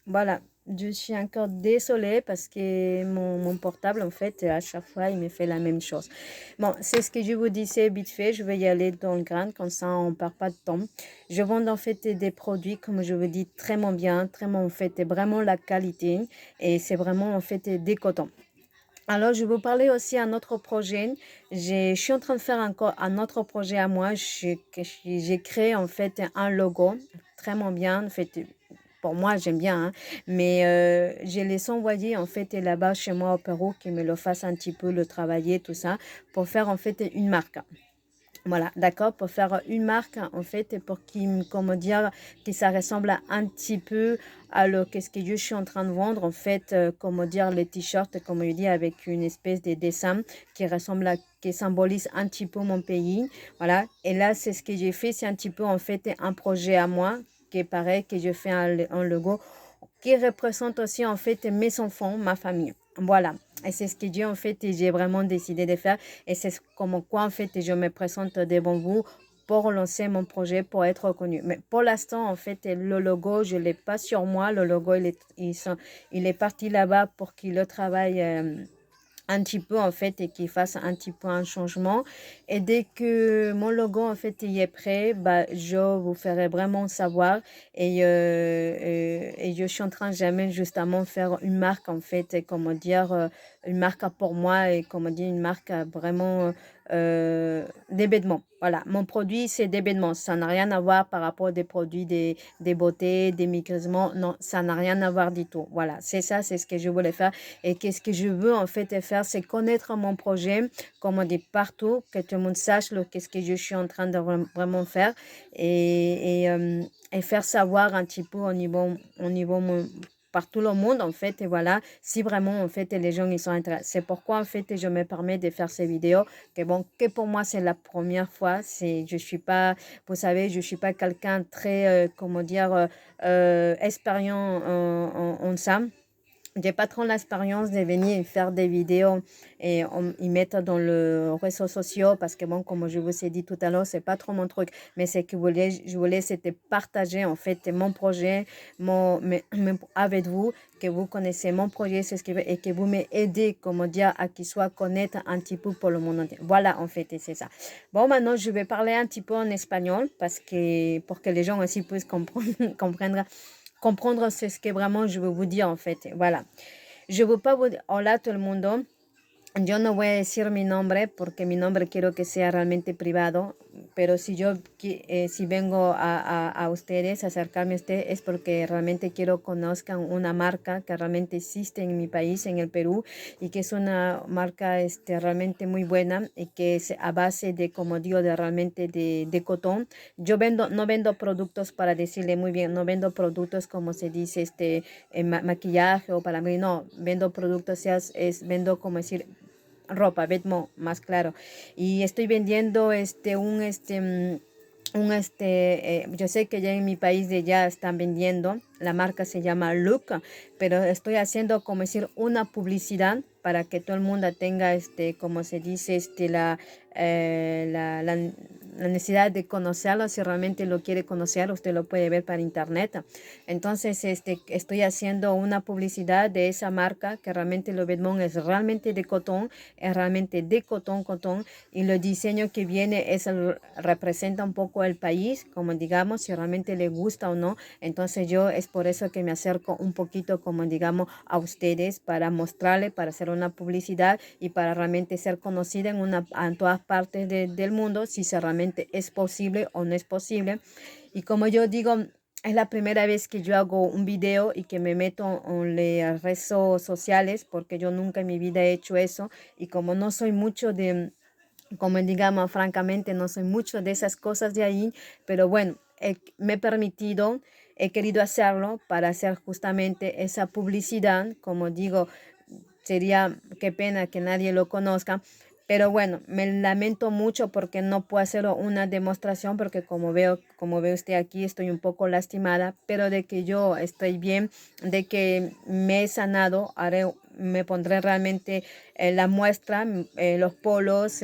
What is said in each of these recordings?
Voilà, je suis encore désolée parce que mon portable, en fait, à chaque fois, il me fait la même chose. Bon, c'est ce que je vous disais vite fait. Je vais y aller dans le grain, comme ça, on perd pas de temps. Je vends, en fait, des produits, comme je vous dis, très bien, très en fait, vraiment la qualité. Et c'est vraiment, en fait, des cotons. Alors, je vais vous parler aussi d'un autre projet. Je suis en train de faire encore un autre projet à moi. J'ai créé en fait un logo très bien. En fait, pour moi, j'aime bien, hein. Mais je les envoyé en fait là-bas chez moi au Pérou, qui me le fassent un petit peu le travailler, tout ça, pour faire en fait une marque. Voilà, d'accord, pour faire une marque, en fait, et pour qu'il, comment dire, que ça ressemble un petit peu à le, qu'est-ce que je suis en train de vendre, en fait, comment dire, les t-shirts, comme je dis, avec une espèce de dessin qui ressemble à, qui symbolise un petit peu mon pays. Voilà, et là, c'est ce que j'ai fait, c'est un petit peu, en fait, un projet à moi, qui est pareil, que je fais un logo qui représente aussi en fait mes enfants, ma famille. Voilà. Et c'est ce que Dieu en fait j'ai vraiment décidé de faire. Et c'est comme quoi en fait je me présente devant vous pour lancer mon projet, pour être reconnu. Mais pour l'instant, en fait, le logo, je ne l'ai pas sur moi. Le logo, il est parti là-bas pour qu'il le travaille un petit peu en fait et qu'il fasse un petit peu un changement. Et dès que mon logo en fait il est prêt, bah, je vous ferai vraiment savoir. Et je suis en train jamais justement faire une marque en fait, et comment dire, une marque pour moi et comment dire, une marque vraiment des vêtements. Voilà, mon produit c'est des vêtements. Ça n'a rien à voir par rapport à des produits des beautés, des microsements. Non, ça n'a rien à voir du tout. Voilà, c'est ça, c'est ce que je voulais faire. Et qu'est-ce que je veux en fait faire, c'est connaître mon projet, comme on dit partout, que tout le monde sache qu'est-ce que je suis en train de vraiment faire et faire savoir un petit peu au niveau par tout le monde en fait et voilà si vraiment en fait les gens ils sont intéressés, c'est pourquoi en fait je me permets de faire ces vidéos que bon que pour moi c'est la première fois, c'est je suis pas, vous savez, je suis pas quelqu'un très comment dire expérience en ça. J'ai pas trop l'expérience de venir faire des vidéos et y mettre dans le réseaux sociaux parce que bon, comme je vous ai dit tout à l'heure, c'est pas trop mon truc. Mais c'est que je voulais, c'était partager en fait mon projet, avec vous, que vous connaissez mon projet, c'est ce que et que vous m'aidez, comment dire, à qu'il soit connaître un petit peu pour le monde entier. Voilà, en fait, et c'est ça. Bon, maintenant, je vais parler un petit peu en espagnol parce que, pour que les gens aussi puissent comprendre, comprendre ce que vraiment je veux vous dire en fait. Voilà. Je veux pas vous dire hola todo el mundo. Yo no voy a decir mi nombre porque mi nombre quiero que sea realmente privado, pero si si vengo a ustedes, a acercarme a ustedes, es porque realmente quiero conozcan una marca que realmente existe en mi país, en el Perú, y que es una marca realmente muy buena y que es a base de, como digo, de realmente de cotón. Yo no vendo productos para decirle muy bien, no vendo productos como se dice, maquillaje o para mí, no, vendo productos, vendo como decir ropa, vêtements, más claro. Y estoy vendiendo yo sé que ya en mi país de ya están vendiendo, la marca se llama Look, pero estoy haciendo como decir una publicidad para que todo el mundo tenga como se dice, la necesidad de conocerlo. Si realmente lo quiere conocer, usted lo puede ver para internet. Entonces, estoy haciendo una publicidad de esa marca que realmente lo vêtements es realmente de cotón, es realmente de cotón, y el diseño que viene representa un poco el país, como digamos, si realmente le gusta o no. Entonces yo es por eso que me acerco un poquito, como digamos, a ustedes para mostrarle, para hacer una publicidad y para realmente ser conocida en todas partes del mundo, si realmente es posible o no es posible. Y como yo digo, es la primera vez que yo hago un video y que me meto en las redes sociales porque yo nunca en mi vida he hecho eso y como no soy mucho de, como digamos, francamente, no soy mucho de esas cosas de ahí, pero bueno, me he permitido, he querido hacerlo para hacer justamente esa publicidad, como digo, sería, qué pena que nadie lo conozca, pero bueno, me lamento mucho porque no puedo hacer una demostración porque como ve usted aquí, estoy un poco lastimada, pero de que yo estoy bien, de que me he sanado, haré me pondré realmente la muestra, los polos,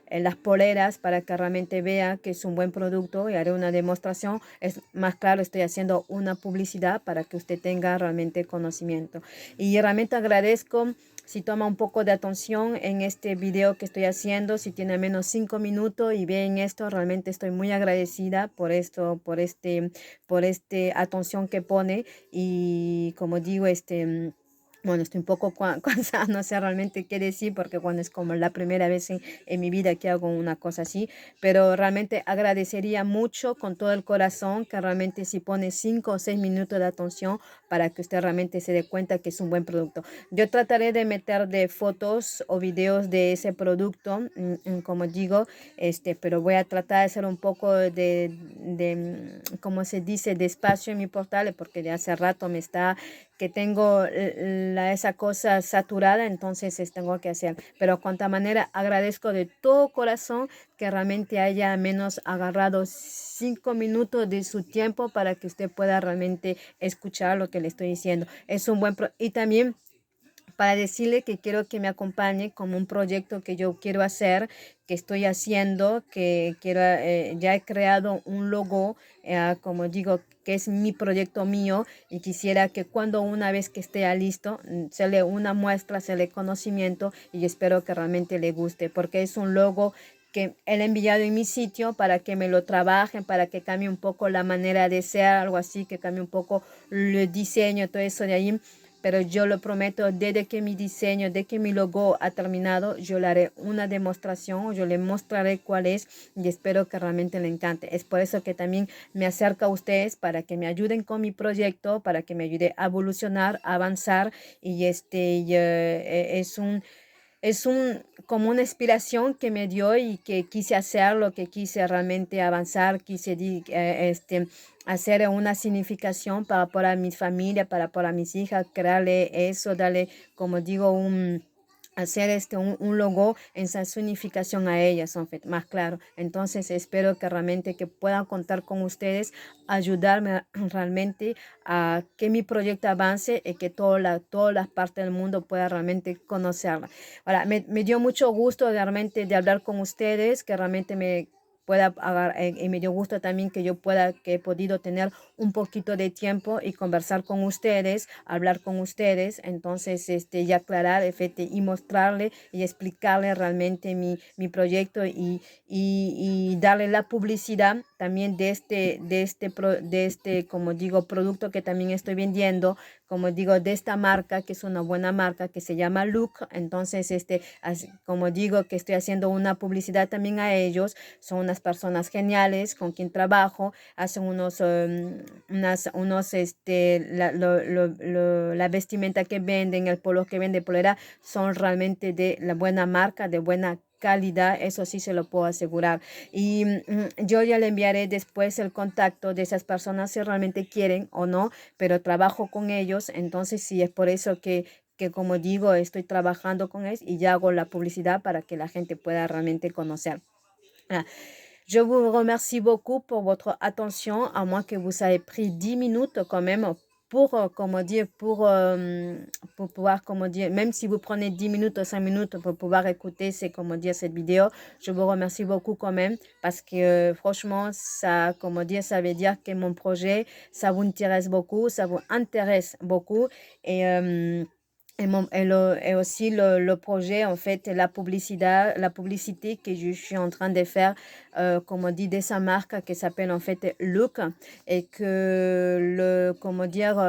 las poleras para que realmente vea que es un buen producto y haré una demostración. Es más claro, estoy haciendo una publicidad para que usted tenga realmente conocimiento. Y realmente agradezco si toma un poco de atención en este video que estoy haciendo, si tiene menos 5 minutos y ven esto, realmente estoy muy agradecida por esto, por este atención que pone y como digo, bueno, estoy un poco cansada, no sé realmente qué decir porque cuando es como la primera vez en mi vida que hago una cosa así, pero realmente agradecería mucho con todo el corazón que realmente si pone 5 o 6 minutos de atención para que usted realmente se dé cuenta que es un buen producto. Yo trataré de meter de fotos o videos de ese producto, como digo, pero voy a tratar de hacer un poco ¿cómo se dice?, de espacio en mi portal, porque de hace rato me está que tengo esa cosa saturada, entonces tengo que hacer. Pero de cuanta manera agradezco de todo corazón que realmente haya menos agarrado 5 minutos de su tiempo para que usted pueda realmente escuchar lo que le estoy diciendo. Es un y también para decirle que quiero que me acompañe como un proyecto que yo quiero hacer, que estoy haciendo, que quiero, ya he creado un logo, como digo, que es mi proyecto mío y quisiera que cuando una vez que esté listo, se le una muestra, se le conocimiento y espero que realmente le guste, porque es un logo que él ha enviado en mi sitio para que me lo trabajen, para que cambie un poco la manera de ser, algo así, que cambie un poco el diseño, todo eso de ahí. Pero yo lo prometo, desde que mi diseño, desde que mi logo ha terminado, yo le haré una demostración, yo le mostraré cuál es y espero que realmente le encante. Es por eso que también me acerco a ustedes para que me ayuden con mi proyecto, para que me ayude a evolucionar, a avanzar y como una inspiración que me dio y que quise hacer lo que quise realmente avanzar, quise hacer una significación para mi familia, para mis hijas, crearle eso, darle, como digo, hacer un logo en esa significación a ellas, son más claro. Entonces espero que realmente que puedan contar con ustedes, ayudarme realmente a que mi proyecto avance y que todas las partes del mundo puedan realmente conocerla. Ahora, me dio mucho gusto realmente de hablar con ustedes, que realmente me pueda y me dio gusto también que he podido tener un poquito de tiempo y conversar con ustedes, hablar con ustedes, entonces y aclarar y mostrarle y explicarle realmente mi proyecto y darle la publicidad también como digo, producto que también estoy vendiendo, como digo, de esta marca, que es una buena marca, que se llama Look. Entonces, como digo, que estoy haciendo una publicidad también a ellos. Son unas personas geniales con quien trabajo, hacen la vestimenta que venden, el polo que vende, polera, son realmente de la buena marca, de buena calidad, eso sí se lo puedo asegurar. Y yo ya le enviaré después el contacto de esas personas si realmente quieren o no, pero trabajo con ellos, entonces sí es por eso que como digo, estoy trabajando con ellos y ya hago la publicidad para que la gente pueda realmente conocer. Ah, Je vous remercie beaucoup pour votre attention, à moins que vous avez pris 10 minutes quand même comment dire, pour pouvoir, comment dire, même si vous prenez 10 minutes ou 5 minutes pour pouvoir écouter, comment dire, cette vidéo, je vous remercie beaucoup quand même parce que franchement, ça, comment dire, ça veut dire que mon projet, ça vous intéresse beaucoup et aussi le projet, en fait, la publicité que je suis en train de faire, comme on dit, de sa marque qui s'appelle en fait Look et que comment dire,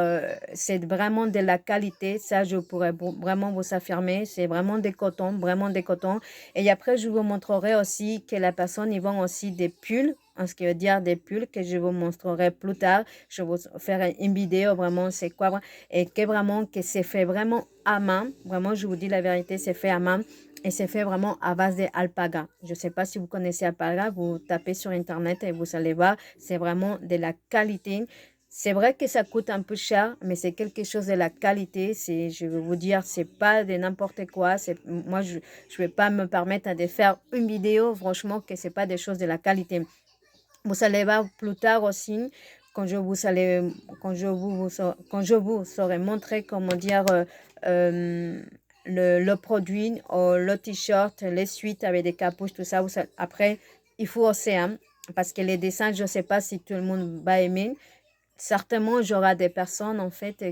c'est vraiment de la qualité. Ça, je pourrais vraiment vous affirmer. C'est vraiment des cotons, vraiment des cotons. Et après, je vous montrerai aussi que la personne, ils vend aussi des pulls. En ce qui veut dire des pulls que je vous montrerai plus tard. Je vous ferai une vidéo vraiment c'est quoi et que vraiment que c'est fait vraiment à main. Vraiment, je vous dis la vérité, c'est fait à main et c'est fait vraiment à base d'alpaga. Je ne sais pas si vous connaissez alpaga, vous tapez sur internet et vous allez voir, c'est vraiment de la qualité. C'est vrai que ça coûte un peu cher, mais c'est quelque chose de la qualité. Je vais vous dire, c'est pas de n'importe quoi. Moi, je vais pas me permettre de faire une vidéo, franchement, que c'est pas des choses de la qualité. Vous allez voir plus tard aussi quand je vous saurai montrer comment dire le produit, le t-shirt, les suites avec des capuches, tout ça. Après, il faut aussi, hein, parce que les dessins, je ne sais pas si tout le monde va aimer. Certainement, j'aurai des personnes, en fait,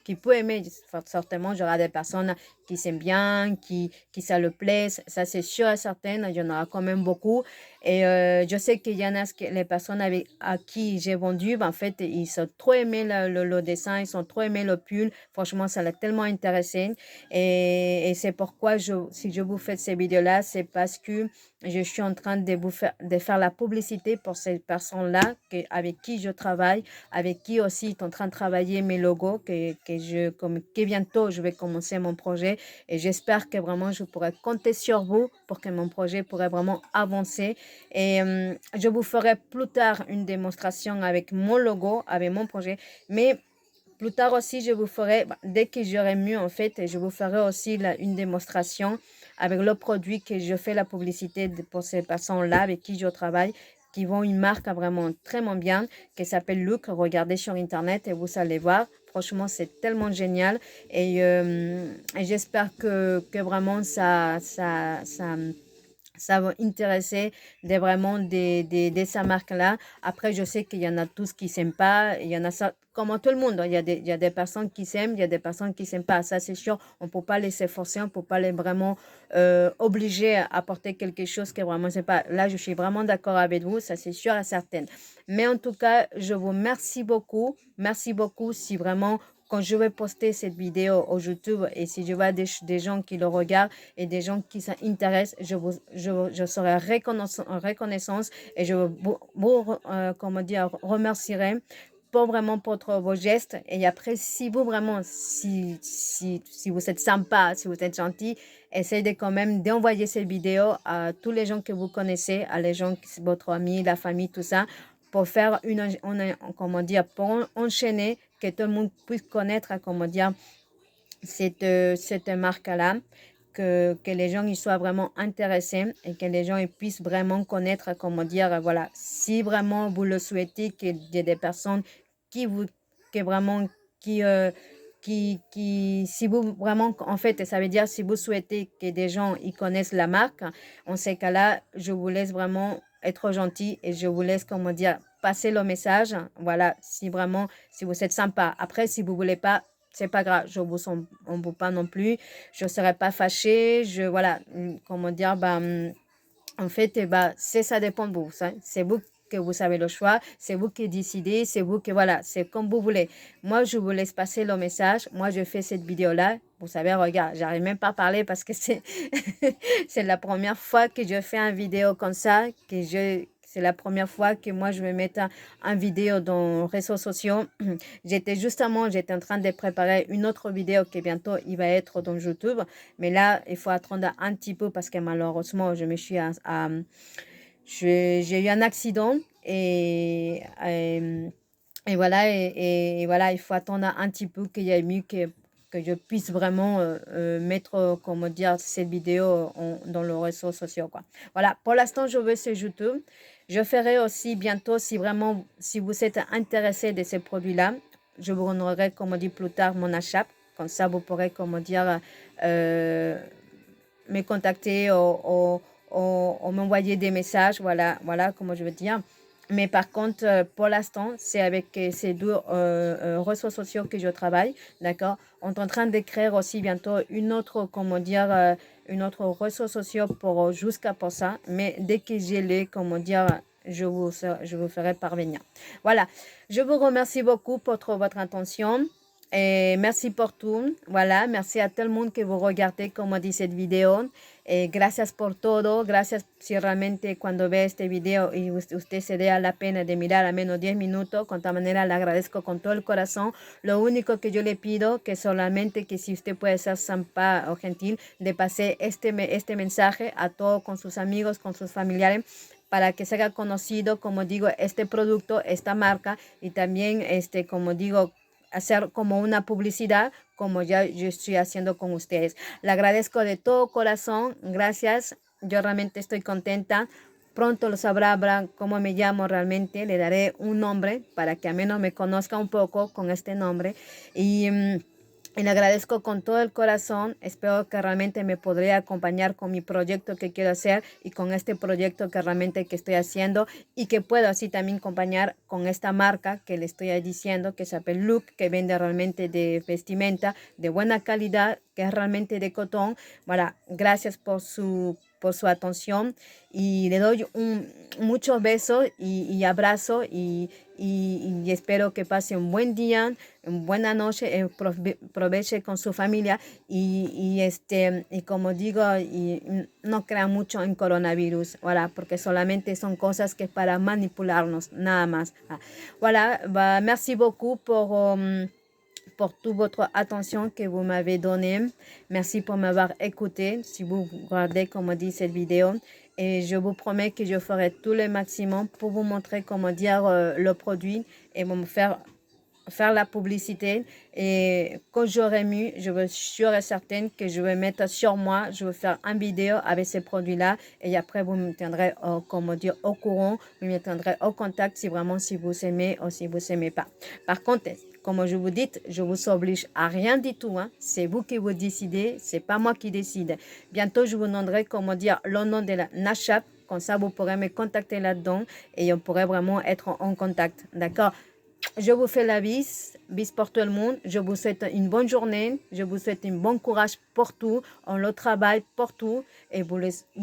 qui peuvent aimer. Certainement, j'aurai des personnes qui s'aiment bien, qui ça le plaît. Ça, c'est sûr et certain. Il y en aura quand même beaucoup. Et je sais qu'il y en a les personnes à qui j'ai vendu, ben, en fait, ils ont trop aimé le dessin, ils ont trop aimé le pull. Franchement, ça l'a tellement intéressé. Et c'est pourquoi, si je vous fais ces vidéos-là, c'est parce que je suis en train de faire la publicité pour ces personnes-là avec qui je travaille, avec qui aussi est en train de travailler mes logos, que bientôt je vais commencer mon projet et j'espère que vraiment je pourrai compter sur vous pour que mon projet pourrait vraiment avancer. Et je vous ferai plus tard une démonstration avec mon logo, avec mon projet, mais plus tard aussi, je vous ferai, dès que j'aurai mieux en fait, je vous ferai aussi une démonstration avec le produit que je fais la publicité pour ces personnes-là avec qui je travaille, qui vont une marque vraiment très bien, qui s'appelle Look. Regardez sur Internet et vous allez voir. Franchement, c'est tellement génial et j'espère que vraiment ça va intéresser vraiment de sa marque-là. Après, je sais qu'il y en a tous qui ne s'aiment pas. Il y en a ça, comme tout le monde. Il y a des personnes qui s'aiment, il y a des personnes qui ne s'aiment pas. Ça, c'est sûr. On ne peut pas les forcer, on ne peut pas les vraiment obliger à porter quelque chose qui vraiment, c'est pas. Là, je suis vraiment d'accord avec vous. Ça, c'est sûr et certain. Mais en tout cas, je vous remercie beaucoup. Merci beaucoup si vraiment quand je vais poster cette vidéo au YouTube et si je vois des gens qui le regardent et des gens qui s'intéressent, je serai reconnaissance et je vous comment dire, remercierai pour vraiment pour vos gestes. Et après, si vous vraiment, si vous êtes sympa, si vous êtes gentil, essayez de quand même d'envoyer cette vidéo à tous les gens que vous connaissez, à les gens, votre ami, la famille, tout ça, pour faire comment dire, pour enchaîner, que tout le monde puisse connaître, comment dire, cette marque-là, que les gens y soient vraiment intéressés et que les gens ils puissent vraiment connaître, comment dire, voilà, si vraiment vous le souhaitez, qu'il y ait des personnes qui vous, que vraiment, si vous vraiment, en fait, ça veut dire si vous souhaitez que des gens y connaissent la marque, en ces cas-là, je vous laisse vraiment être gentil et je vous laisse, comment dire, passer le message. Voilà, si vraiment, si vous êtes sympa. Après, si vous voulez pas, c'est pas grave, je vous en veux pas non plus, je serai pas fâchée, voilà, comment dire, en fait, ça dépend de vous, c'est vous que vous savez le choix, c'est vous qui décidez, c'est vous que, voilà, c'est comme vous voulez. Moi, je vous laisse passer le message, moi, je fais cette vidéo-là, vous savez, regarde, j'arrive même pas à parler parce que c'est c'est la première fois que je fais une vidéo comme ça, c'est la première fois que moi, je vais mettre une vidéo dans les réseaux sociaux. J'étais en train de préparer une autre vidéo qui bientôt, il va être dans YouTube. Mais là, il faut attendre un petit peu parce que malheureusement, j'ai eu un accident et voilà, et voilà, il faut attendre un petit peu qu'il y ait mieux que je puisse vraiment mettre, comment dire, cette vidéo dans les réseaux sociaux, quoi. Voilà, pour l'instant, je vais sur YouTube. Je ferai aussi bientôt, si vous êtes intéressé de ces produits-là, je vous donnerai, comme on dit plus tard, mon achat. Comme ça, vous pourrez, comment dire, me contacter ou m'envoyer des messages. Voilà comment je veux dire. Mais par contre, pour l'instant, c'est avec ces deux réseaux sociaux que je travaille, d'accord? On est en train de créer aussi bientôt une autre, comment dire, une autre réseau social jusqu'à pour ça. Mais dès que j'ai les, comment dire, je vous ferai parvenir. Voilà, je vous remercie beaucoup pour votre attention. Et merci por tout. Voilà, merci a todo el mundo que vous regardez, como dice el video. Gracias por todo. Gracias si realmente cuando ve este video y usted se dé a la pena de mirar al menos 10 minutos. Con tal manera le agradezco con todo el corazón. Lo único que yo le pido que solamente que si usted puede ser sympa o gentil de pasar este mensaje a todos con sus amigos, con sus familiares, para que se haga conocido, como digo, este producto, esta marca y también, como digo, hacer como una publicidad como ya yo estoy haciendo con ustedes. Le agradezco de todo corazón. Gracias. Yo realmente estoy contenta Pronto lo sabrá cómo me llamo realmente. Le daré un nombre para que al menos me conozca un poco con este nombre. Y le agradezco con todo el corazón. Espero que realmente me podré acompañar con mi proyecto que quiero hacer y con este proyecto que realmente que estoy haciendo y que puedo así también acompañar con esta marca que le estoy diciendo que se llama Look, que vende realmente de vestimenta de buena calidad, que es realmente de cotón. Voilà, gracias por su atención y le doy muchos besos y abrazo y espero que pase un buen día, una buena noche, proveche con su familia y como digo, no crean mucho en coronavirus, voilà, porque solamente son cosas que para manipularnos, nada más. Voilà, bah, merci beaucoup pour toute votre attention que vous m'avez donnée. Merci pour m'avoir écouté. Si vous regardez, comme dit, cette vidéo, et je vous promets que je ferai tout le maximum pour vous montrer comment dire le produit et me faire la publicité. Et quand j'aurai mis, je suis sûre et certaine que je vais mettre sur moi, je vais faire une vidéo avec ces produits-là et après vous me tiendrez comment dire, au courant, vous me tiendrez au contact si vraiment si vous aimez ou si vous aimez pas. Par contre, comme je vous dis, je vous oblige à rien du tout. Hein. C'est vous qui vous décidez, c'est pas moi qui décide. Bientôt, je vous donnerai comment dire le nom de la Nachap. Comme ça, vous pourrez me contacter là-dedans et on pourrait vraiment être en contact. D'accord? Je vous fais la bise pour tout le monde. Je vous souhaite une bonne journée. Je vous souhaite un bon courage pour tout. On le travaille pour tout. Et vous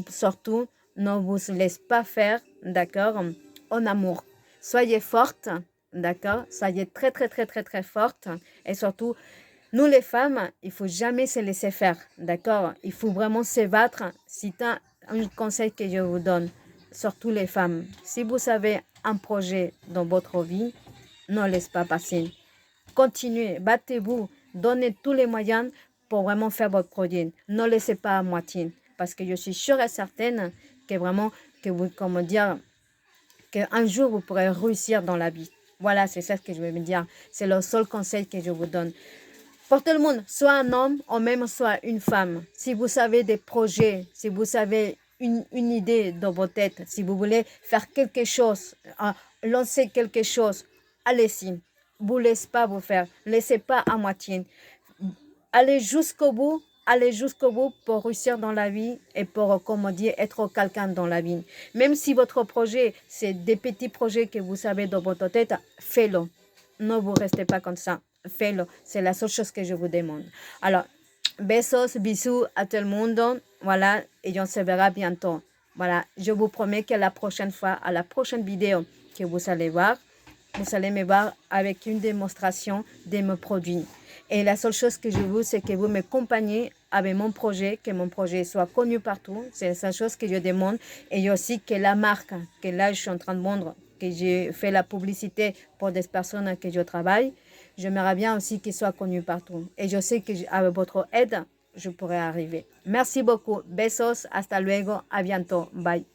surtout, ne vous laissez pas faire, d'accord, en amour. Soyez forte, d'accord. Soyez très, très, très, très, très forte. Et surtout, nous les femmes, il ne faut jamais se laisser faire, d'accord. Il faut vraiment se battre. C'est un conseil que je vous donne, surtout les femmes. Si vous avez un projet dans votre vie, ne laissez pas passer. Continuez, battez-vous, donnez tous les moyens pour vraiment faire votre projet. Ne laissez pas à moitié. Parce que je suis sûre et certaine que vraiment, que vous, comment dire, qu'un jour vous pourrez réussir dans la vie. Voilà, c'est ça que je veux me dire. C'est le seul conseil que je vous donne. Pour tout le monde, soit un homme ou même soit une femme. Si vous avez des projets, si vous avez une idée dans votre tête, si vous voulez faire quelque chose, lancer quelque chose, allez-y. Vous ne laissez pas vous faire. Laissez pas à moitié. Allez jusqu'au bout. Allez jusqu'au bout pour réussir dans la vie et pour, comment dire, être quelqu'un dans la vie. Même si votre projet, c'est des petits projets que vous savez dans votre tête, faites-le. Ne vous restez pas comme ça. Faites-le. C'est la seule chose que je vous demande. Alors, besos, bisous à tout le monde. Voilà, et on se verra bientôt. Voilà, je vous promets que la prochaine fois, à la prochaine vidéo que vous allez voir, vous allez me voir avec une démonstration de mes produits. Et la seule chose que je veux, c'est que vous m'accompagnez avec mon projet, que mon projet soit connu partout. C'est la seule chose que je demande. Et aussi que la marque, que là je suis en train de vendre, que j'ai fait la publicité pour des personnes avec qui je travaille, j'aimerais bien aussi qu'il soit connu partout. Et je sais qu'avec votre aide, je pourrai arriver. Merci beaucoup. Besos. Hasta luego. À bientôt. Bye.